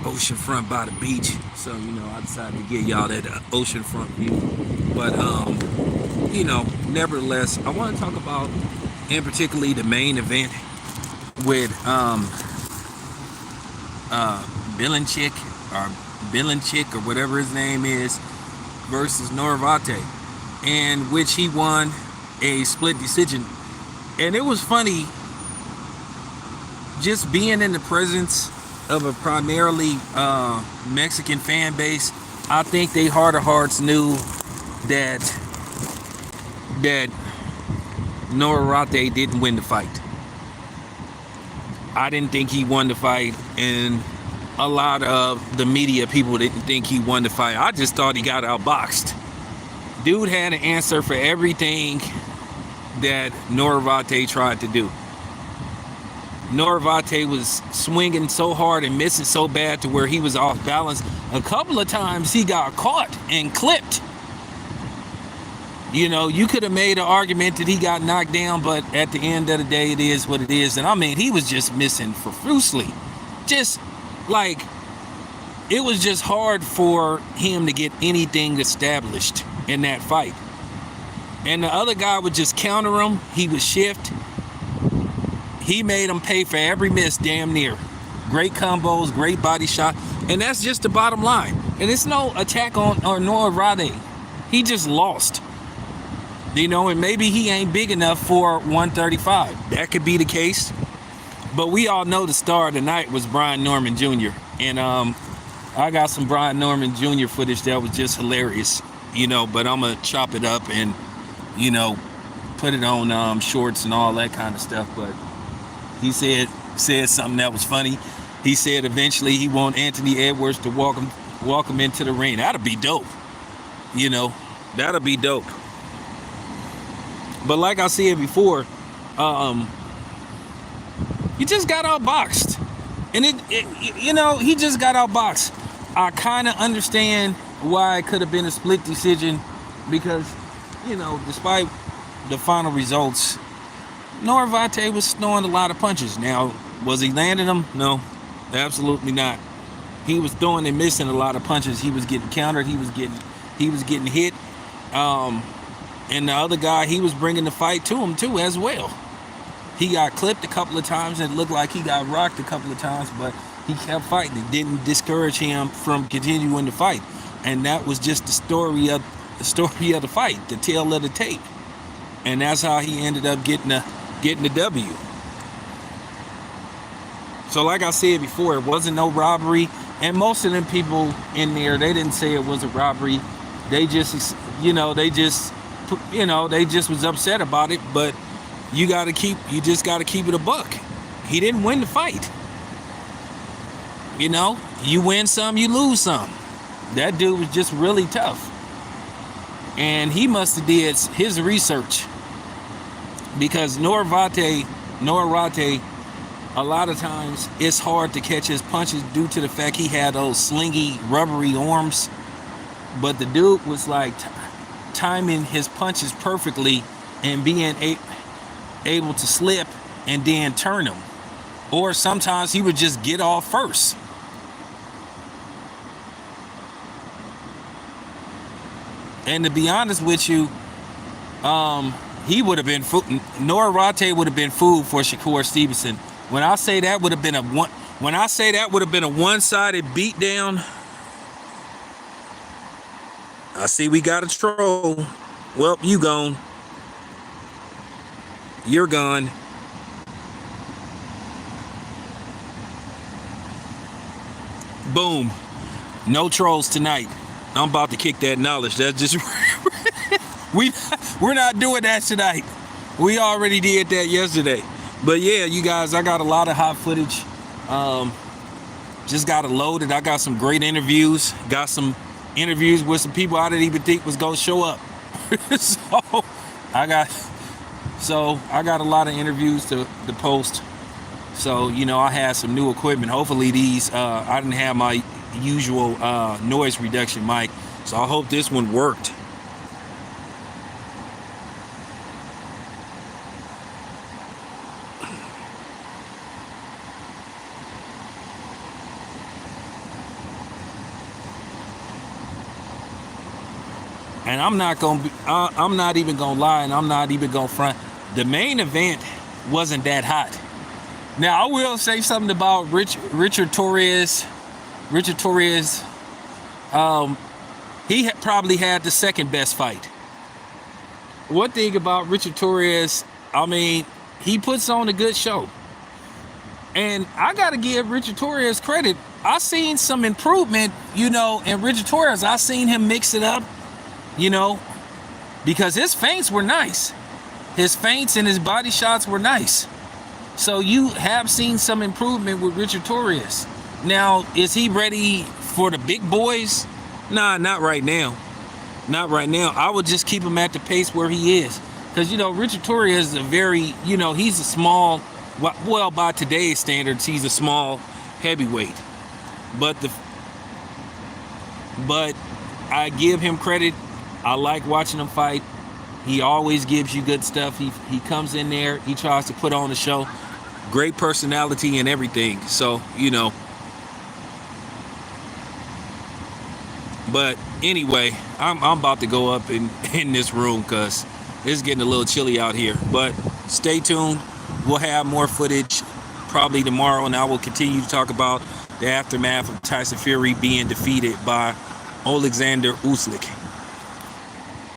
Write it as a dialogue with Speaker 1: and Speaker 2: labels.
Speaker 1: oceanfront by the beach. So, I decided to get y'all that oceanfront view. But, nevertheless, I want to talk about, in particularly, the main event with Bilinchik or Bilinchik or whatever his name is versus Norvate, in which he won a split decision. And it was funny just being in the presence of a primarily Mexican fan base. I think they heart of hearts knew that Norvate didn't win the fight. I didn't think he won the fight, and a lot of the media people didn't think he won the fight. I just thought he got outboxed. Dude had an answer for everything that Norvate tried to do. Norvate was swinging so hard and missing so bad to where he was off balance. A couple of times he got caught and clipped. You could have made an argument that he got knocked down, but at the end of the day, it is what it is. And I mean, he was just missing profusely. Just like, it was just hard for him to get anything established in that fight. And the other guy would just counter him. He would shift. He made him pay for every miss, damn near. Great combos, great body shot. And that's just the bottom line. And it's no attack on Norvate. He just lost. And maybe he ain't big enough for 135. That could be the case. But we all know the star of the night was Brian Norman Jr. And I got some Brian Norman Jr. footage that was just hilarious. But I'm going to chop it up and, put it on shorts and all that kind of stuff. But he said something that was funny. He said eventually he want Anthony Edwards to walk him into the ring. That'll be dope. That'll be dope. But like I said before, he just got outboxed. And he just got outboxed. I kind of understand why it could have been a split decision because, despite the final results, Norvate was throwing a lot of punches. Now, was he landing them? No, absolutely not. He was throwing and missing a lot of punches. He was getting countered. He was getting hit. And the other guy, he was bringing the fight to him too as well. He got clipped a couple of times and it looked like he got rocked a couple of times, but he kept fighting. It didn't discourage him from continuing to fight. And that was just the story of the fight, the tale of the tape. And that's how he ended up getting the W. So like I said before, it wasn't no robbery. And most of them people in there, they didn't say it was a robbery. They just, they just was upset about it. But you just got to keep it a buck. He didn't win the fight. You win some, you lose some. That dude was just really tough. And he must have did his research. Because Norvate, a lot of times it's hard to catch his punches due to the fact he had those slingy, rubbery arms. But the dude was like timing his punches perfectly and being able to slip and then turn them. Or sometimes he would just get off first. And to be honest with you, he would have been Norvate would have been food for Shakur Stevenson. When I say that would have been a one-sided beatdown. I see we got a troll. Well, you gone. You're gone. Boom. No trolls tonight. I'm about to kick that knowledge. That's just we're not doing that tonight. We already did that yesterday. But yeah, you guys, I got a lot of hot footage. Just got it loaded. I got some great interviews. Got some interviews with some people I didn't even think was gonna show up. so I got a lot of interviews to post. So I had some new equipment. Hopefully these I didn't have my usual noise reduction mic, so I hope this one worked. And I'm not even gonna lie, and I'm not even gonna front. The main event wasn't that hot. Now I will say something about Richard Torres. Richard Torres, he probably had the second best fight. One thing about Richard Torres, I mean, he puts on a good show. And I got to give Richard Torres credit. I seen some improvement, in Richard Torres. I seen him mix it up, because his feints were nice. His feints and his body shots were nice. So you have seen some improvement with Richard Torres. Now, is he ready for the big boys? Nah, not right now. Not right now. I would just keep him at the pace where he is. Because, Richard Torres is a very, he's a small, well, by today's standards, he's a small heavyweight. But I give him credit. I like watching him fight. He always gives you good stuff. He comes in there. He tries to put on a show. Great personality and everything. So, But anyway, I'm about to go up in this room because it's getting a little chilly out here. But stay tuned. We'll have more footage probably tomorrow, and I will continue to talk about the aftermath of Tyson Fury being defeated by Alexander Usyk.